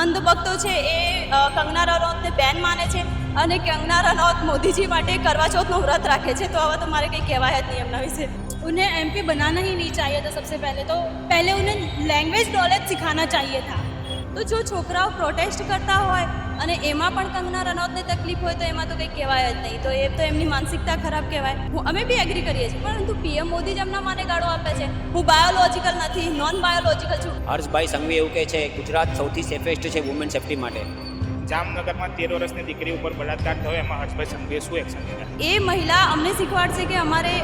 અંધભક્તો છે એ કંગના રનૌતને બેન માને છે અને કંગના રનૌત મોદीजी માટે करवा चौथ व्रत રાખે છે। तो હવે तो મારે કંઈ કહેવાય જ નહીં એમના વિશે। उन्हें एमपी बनाना ही नहीं चाहिए था। सबसे पहले उन्हें लैंग्वेज नॉलेज सिखाना चाहिए था। तो जो છોકરાઓ પ્રોટેસ્ટ કરતા હોય અને એમાં પણ કંગના રનૌતને તકલીફ હોય તો એમાં તો કંઈ કહેવાય જ નહીં। તો એ તો એમની માનસિકતા ખરાબ કહેવાય। અમે બી એગ્રી કરીએ છીએ, પરંતુ પીએમ મોદી જ એમના માને ગાળો આપે છે। હું બાયોલોજિકલ નથી, નોન બાયોલોજિકલ છું। હર્ષભાઈ સંઘવી એવું કહે છે ગુજરાત સૌથી સેફેસ્ટ છે વુમેન સેફ્ટી માટે। જામનગરમાં 13 વર્ષની દીકરી ઉપર બળાત્કાર થયો, એમાં હર્ષભાઈ સંઘવીએ શું એક્શન લીધા? એ મહિલા અમને શીખવાડશે કે અમારે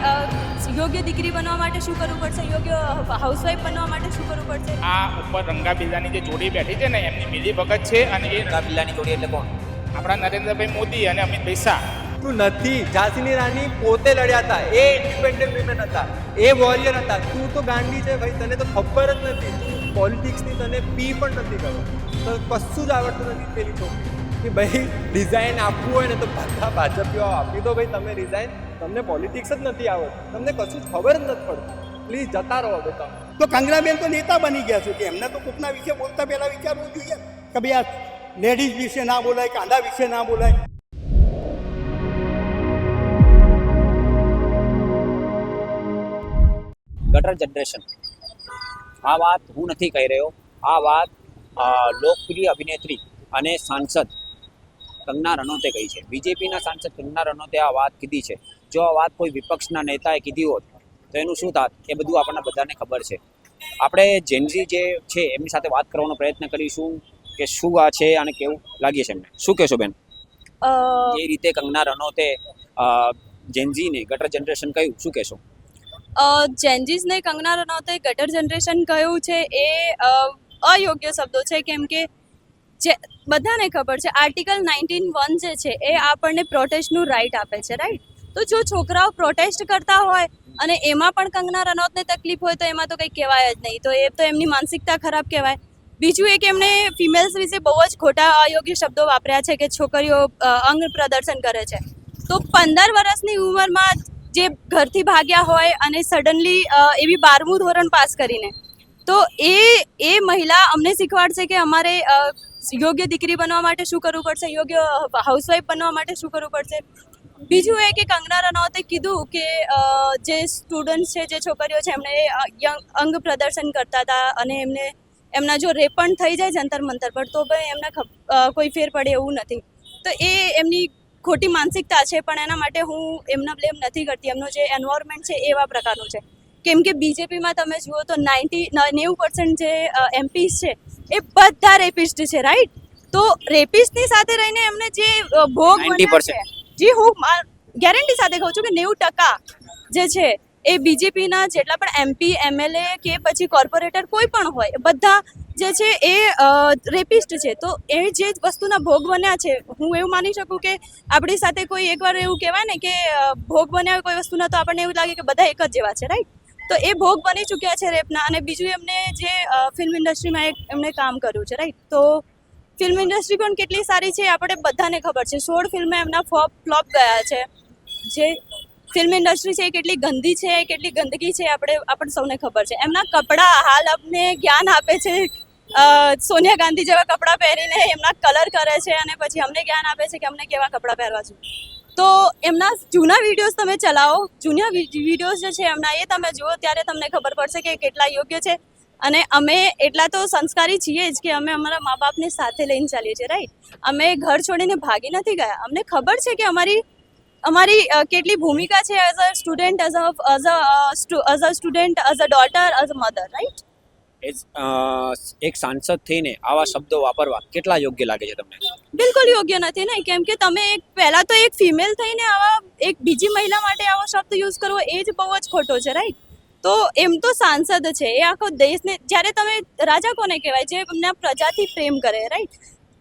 યોગ્ય દીકરી બનવા માટે શું કરવું પડશે, યોગ્ય હાઉસવાઈફ બનવા માટે શું કરવું પડશે। આ ઉપર રંગાબિલ્લાની જે જોડી બેઠી છે ને, એમની મિલી ભગત છે અને એ રંગાબિલ્લાની જોડી એટલે કોણ? આપણા નરેન્દ્રભાઈ મોદી અને અમિતભાઈ શાહ। તું નથી, ઝાંસીની રાણી પોતે લડ્યા હતા, એ ઇન્ડિપેન્ડન્ટ વિમેન હતા, એ વોરિયર હતા। તું તો ગાંડી છે ભાઈ, તને તો ખબર જ નથી, તું પોલિટિક્સની તને પી પણ નથી ખબર, તો કશું જ આવડતું નથી પેલી છોકરી કે ભાઈ રિઝાઇન આપવું હોય ને તો બધા ભાજપીઓ આપી દો ભાઈ, તમે રિઝાઇન, તમને પોલિટિક્સ જ નથી આવડતું, તમને કશું જ ખબર જ નથી પડતી, પ્લીઝ જતા રહો હવે તમે। તો કંગનાબેન તો નેતા બની ગયા છે, કે એમને તો કોકના વિશે બોલતા પહેલાં વિચારવું જોઈએ કે ભાઈ આ લેડીઝ વિશે ના બોલાય, કાંડા વિશે ના બોલાય। ગટર જનરેશન, આ વાત હું નથી કહી રહ્યો, આ વાત લોકપ્રિય અભિનેત્રી અને સાંસદ કંગના રનૌતે કહી છે। બીજેપીના સાંસદ કંગના રનૌતે આ વાત કીધી છે। જો આ વાત કોઈ વિપક્ષના નેતાએ કીધી હોત તો એનું શું થાત એ બધું આપણને બધાને ખબર છે। આપણે જેનઝી જે છે એમની સાથે વાત કરવાનો પ્રયત્ન કરીશું કે શું આ છે અને કેવું લાગે છે એમને। શું કહેશો બેન? એ રીતે કંગના રનૌતે જેનઝીને ગટર જનરેશન કહ્યું, શું કહેશો? જેન્જીસને કંગના રનૌતે ગટર જનરેશન કહ્યું છે એ અયોગ્ય શબ્દો છે, કેમ કે જે બધાને ખબર છે આર્ટિકલ 19(1) જે છે એ આપણને પ્રોટેસ્ટનું રાઇટ આપે છે, રાઈટ। તો જો છોકરાઓ પ્રોટેસ્ટ કરતા હોય અને એમાં પણ કંગના રનૌતને તકલીફ હોય તો એમાં તો કંઈ કહેવાય જ નહીં। તો એ તો એમની માનસિકતા ખરાબ કહેવાય। બીજું એક એમણે ફિમેલ્સ વિશે બહુ જ ખોટા અયોગ્ય શબ્દો વાપર્યા છે કે છોકરીઓ અંગ પ્રદર્શન કરે છે। તો 15 વર્ષની ઉંમરમાં જે ઘરથી ભાગ્યા હોય અને સડનલી એવી 12મું ધોરણ પાસ કરીને, તો એ મહિલા અમને શીખવાડશે કે અમારે યોગ્ય દીકરી બનવા માટે શું કરવું પડશે, યોગ્ય હાઉસવાઈફ બનવા માટે શું કરવું પડશે। બીજું એ કે કંગના રનૌતે કીધું કે જે સ્ટુડન્ટ્સ છે, જે છોકરીઓ છે, એમણે અંગ પ્રદર્શન કરતા હતા અને એમના જો રેપ પણ થઈ જાય જંતર મંતર પર તો ભાઈ એમને કોઈ ફેર પડે એવું નથી। તો એ એમની ખોટી માનસિકતા છે, પણ એના માટે હું એમના બ્લેમ નથી કરતી। એમનું જે એન્વાયરમેન્ટ છે એવા પ્રકારનું છે, કેમ કે બીજેપીમાં તમે જુઓ તો 90% જે એમપીસ છે એ બધા રેપિસ્ટ છે, રાઈટ। તો રેપિસ્ટની સાથે રહીને એમને જે ભોગ બન્યા છે, જી હું ગેરંટી સાથે કહું છું કે 90% જે છે એ બીજેપીના જેટલા પણ એમપી, એમએલએ કે પછી કોર્પોરેટર કોઈ પણ હોય, બધા જે છે એ રેપિસ્ટ છે। તો એ જે વસ્તુના ભોગ બન્યા છે, હું એવું માની શકું કે આપણી સાથે કોઈ એકવાર એવું કહેવાય ને કે ભોગ બન્યા હોય કોઈ વસ્તુના, તો આપણને એવું લાગે કે બધા એક જ જેવા છે, રાઈટ। તો એ ભોગ બની ચૂક્યા છે રેપના। અને બીજું એમને જે ફિલ્મ ઇન્ડસ્ટ્રીમાં એમણે કામ કર્યું છે, રાઈટ। તો ફિલ્મ ઇન્ડસ્ટ્રી પણ કેટલી સારી છે આપણે બધાને ખબર છે। 16 ફિલ્મો એમના ફ્લોપ ગયા છે। જે ફિલ્મ ઇન્ડસ્ટ્રી છે એ કેટલી ગંદી છે, કેટલી ગંદકી છે, આપણને સૌને ખબર છે। એમના કપડાં હાલ અમને જ્ઞાન આપે છે, સોનિયા ગાંધી જેવા કપડાં પહેરીને એમના કલર કરે છે અને પછી અમને જ્ઞાન આપે છે કે અમને કેવા કપડાં પહેરવા છે। તો એમના જૂના વિડીયોઝ તમે ચલાવો, જૂના વિડીયોઝ જે છે એમના એ તમે જુઓ, ત્યારે તમને ખબર પડશે કે કેટલા યોગ્ય છે। અને અમે એટલા તો સંસ્કારી છીએ જ કે અમે અમારા મા બાપને સાથે લઈને ચાલીએ છીએ, રાઈટ। અમે ઘર છોડીને ભાગી નથી ગયા। અમને ખબર છે કે અમારી કેટલી ભૂમિકા છે as a student, as a student, as a daughter, as a mother, right. એક સાંસદ થઈને આવા શબ્દો વાપરવા કેટલા યોગ્ય લાગે છે તમને? બિલકુલ યોગ્ય નથી ને, કેમ કે તમે પહેલા તો એક ફિમેલ થઈને આવા એક બીજી મહિલા માટે આવો શબ્દ યુઝ કરવો એ જ બહુ જ ખોટો છે, રાઈટ। તો એમ તો સાંસદ છે, એ આખો દેશને, જ્યારે તમે રાજા કોને કહેવાય, જે એમના પ્રજાથી પ્રેમ કરે, રાઈટ।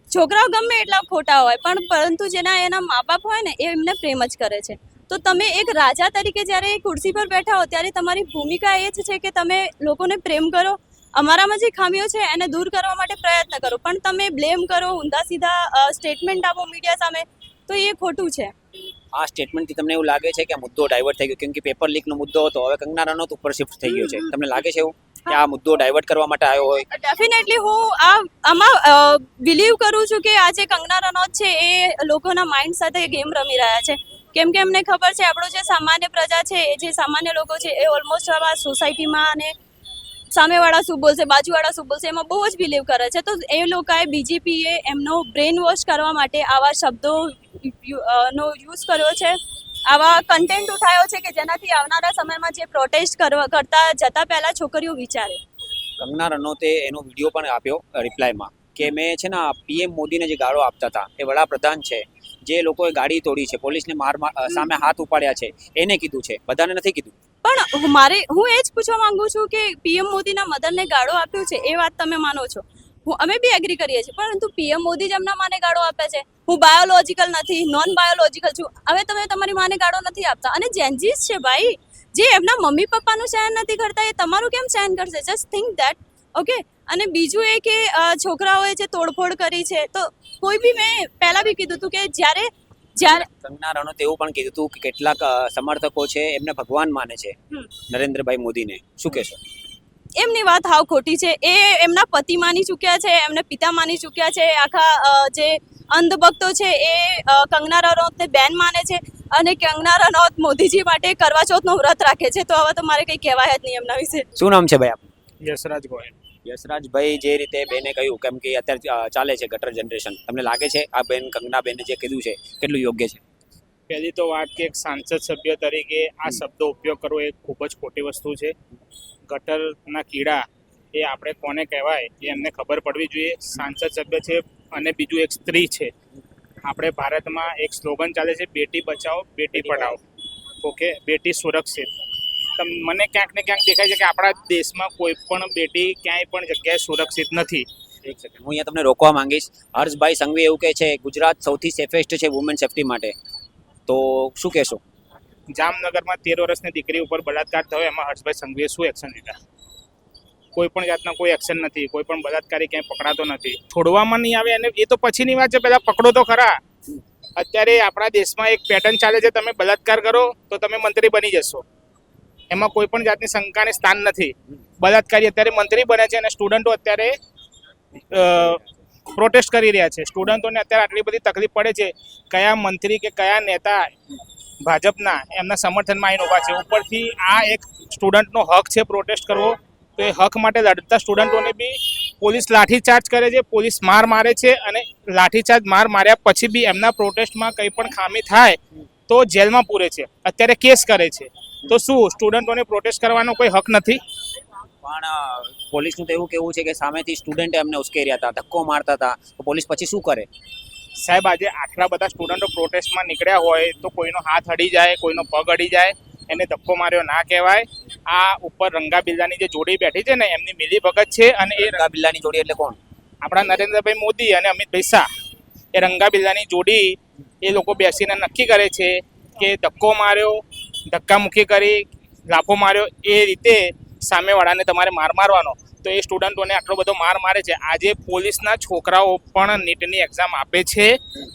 છોકરાઓ ગમે એટલા ખોટા હોય પણ પરંતુ એના મા બાપ હોય ને એ એમને પ્રેમ જ કરે છે। તો તમે એક રાજા તરીકે જ્યારે ખુરશી પર બેઠા હો ત્યારે તમારી ભૂમિકા એ જ છે કે તમે લોકોને પ્રેમ કરો, અમારામાં જે ખામીઓ છે એને દૂર કરવા માટે પ્રયત્ન કરો। પણ તમે બ્લેમ કરો, ઊંધા સીધા સ્ટેટમેન્ટ આપો મીડિયા સામે, તો એ ખોટું છે। આ સ્ટેટમેન્ટથી તમને એવું લાગે છે કે આ મુદ્દો ડાયવર્ટ થઈ ગયો, કેમ કે પેપર લીકનો મુદ્દો હતો, હવે કંગના રનૌત ઉપર શિફ્ટ થઈ ગયો છે, તમને લાગે છે એવું? કે આ મુદ્દો ડાયવર્ટ કરવા માટે આવ્યો હોય? ડેફિનેટલી હું આમાં બિલીવ કરું છું કે આ જે કંગના રનૌત છે એ લોકોના માઇન્ડ સાથે ગેમ રમી રહ્યા છે, કેમ કે એમને ખબર છે આપણો જે સામાન્ય પ્રજા છે, જે સામાન્ય લોકો છે એ ઓલમોસ્ટ આવા સોસાયટીમાં અને સામેવાળા શું બોલશે, બાજુવાળા શું બોલશે, એમાં બહુ જ બિલીવ કરે છે. તો એ લોકોએ બીજેપીએ એમનો બ્રેન વોશ કરવા માટે આવા શબ્દો નો યુઝ કર્યો છે, આવા કન્ટેન્ટ ઉઠાવ્યો છે કે જેનાથી આવનારા સમયમાં જે પ્રોટેસ્ટ કરતા જતા પહેલા છોકરીઓ વિચારે. કંગના રનૌતે એનો વિડીયો પણ આપ્યો રિપ્લાયમાં કે મેં છે ને પીએમ મોદીને જે ગાળો આપતા હતા, એ વડાપ્રધાન છે, જે લોકોએ ગાડી તોડી છે, પોલીસને સામે હાથ ઉપાડ્યા છે, એને કીધું છે, બધાને નથી કીધું. પણ હું એ જ પૂછવા માંગુ છું કે પીએમ મોદીના મદરને ગાળો આપ્યો છે એ વાત તમે માનો છો, અમે બી એગ્રી કરીએ છીએ, પરંતુ પીએમ મોદી જ એમના માને ગાળો આપે છે. હું બાયોલોજિકલ નથી, નોન બાયોલોજિકલ છું. હવે તમે તમારી માને ગાળો નથી આપતા. અને જેન્જીસ છે ભાઈ, જે એમના મમ્મી પપ્પાનું સહન નથી કરતા, એ તમારું કેમ સહન કરશે? Just think that. ઓકે. અને બીજું એ કે છોકરાઓએ જે તોડફોડ કરી છે, તો કોઈ બી, મેં પહેલા બી કીધું હતું કે જ્યારે કંગના રનૌતે એવું પણ કીધું હતું કે કેટલાક સમર્થકો છે એમને ભગવાન માને છે, નરેન્દ્રભાઈ મોદીને. શું કહેશો? એમની વાત હાવ ખોટી છે. એ એમના પતિ માની ચૂક્યા છે, એમને પિતા માની ચૂક્યા છે. આખા જે અંધભક્તો છે એ કંગના રનૌતને બેન માને છે, અને કંગના રનૌત મોદીજી માટે કરવા ચોથનું વ્રત રાખે છે. તો હવે તો મારે કંઈ કહેવાય જ નહીં એમના વિશે. શું નામ છે ભાઈ આપનું? યશરાજ ગોયલ. યશરાજભાઈ, જે રીતે બેને કહ્યું, કેમ કે અત્યારે ચાલે છે ગટર જનરેશન, તમને લાગે છે આ બેન કંગના બેને જે કીધું છે કેટલું યોગ્ય છે? પહેલી તો વાત કે એક સાંસદ સભ્ય તરીકે આ શબ્દો ઉપયોગ કરવો એ ખૂબ જ ખોટી વસ્તુ છે. ગટરના કીડા એ આપણે કોને કહેવાય એ એમને ખબર પડવી જોઈએ. સાંસદ સભ્ય છે અને બીજું એક સ્ત્રી છે. આપણે ભારતમાં એક સ્લોગન ચાલે છે, બેટી બચાવો બેટી પઢાઓ. ઓકે, બેટી સુરક્ષિત. મને ક્યાંક ને ક્યાંક દેખાય છે કે આપણા દેશમાં કોઈ પણ બેટી ક્યાંય પણ જગ્યાએ સુરક્ષિત નથી. એક સેકન્ડ, હું અહીંયા તમને રોકવા માંગીશ. હર્ષભાઈ સંઘવી એવું કહે છે ગુજરાત સૌથી સેફેસ્ટ છે વુમેન સેફટી માટે, તો શું કહેશો? જામનગરમાં 13 વર્ષની દીકરી ઉપર બળાત્કાર થયો, એમાં હર્ષભાઈ સંઘવીએ શું એક્શન લીધા? કોઈ પણ જાતના કોઈ એક્શન નથી. કોઈ પણ બળાત્કારી ક્યાંય પકડાતો નથી. છોડવામાં નહીં આવે, અને એ તો પછીની વાત છે, પહેલા પકડો તો ખરા. અત્યારે આપણા દેશમાં એક પેટર્ન ચાલે છે, તમે બળાત્કાર કરો તો તમે મંત્રી બની જશો. એમાં કોઈ પણ જાતની શંકાને સ્થાન નથી. બળાત્કારી અત્યારે મંત્રી બને છે, અને સ્ટુડન્ટો અત્યારે પ્રોટેસ્ટ કરી રહ્યા છે. સ્ટુડન્ટોને અત્યારે આટલી બધી તકલીફ પડે છે, કયા મંત્રી કે કયા નેતા ભાજપના એમના સમર્થનમાં આવીને ઊભા છે. ઉપરથી આ એક સ્ટુડન્ટનો હક છે પ્રોટેસ્ટ કરવો, તો એ હક માટે લડતા સ્ટુડન્ટોને બી પોલીસ લાઠીચાર્જ કરે છે, પોલીસ માર મારે છે, અને લાઠીચાર્જ માર માર્યા પછી બી એમના પ્રોટેસ્ટમાં કંઈ પણ ખામી થાય તો જેલમાં પૂરે છે. અત્યારે કેસ કરે છે. તો શું સ્ટુડન્ટોને પ્રોટેસ્ટ કરવાનો કોઈ હક નથી? પણ પોલીસનું તો એવું કેવું છે કે સામેથી સ્ટુડન્ટે એમને ઉશ્કેર્યા હતા, ધક્કો મારતા હતા, તો પોલીસ પછી શું કરે? સાહેબ, આજે આટલા બધા સ્ટુડન્ટો પ્રોટેસ્ટમાં નીકળ્યા હોય તો કોઈનો હાથ અડી જાય, કોઈનો પગ અડી જાય, એને ધક્કો માર્યો ના કહેવાય. આ ઉપર રંગા બિલ્લાની જે જોડી બેઠી છે ને, એમની મિલી ભગત છે. અને એ રંગા બિલ્લાની જોડી એટલે કોણ? આપણા નરેન્દ્રભાઈ મોદી અને અમિતભાઈ શાહ. એ રંગા બિલ્લાની જોડી એ લોકો બેસીને નક્કી કરે છે કે ધક્કો માર્યો, ધક્કામુક્કી કરી, લાફો માર્યો, એ રીતે સામેવાળાને તમારે માર મારવાનો. તો એ સ્ટુડન્ટોને આટલો બધો માર મારે છે. આજે પોલીસના છોકરાઓ પણ નીટની એક્ઝામ આપે છે,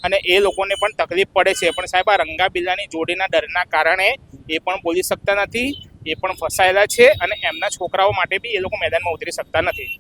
અને એ લોકોને પણ તકલીફ પડે છે. પણ સાહેબ, આ રંગા બિલ્લાની જોડીના ડરના કારણે એ પણ બોલી શકતા નથી, એ પણ ફસાયેલા છે, અને એમના છોકરાઓ માટે બી એ લોકો મેદાનમાં ઉતરી શકતા નથી.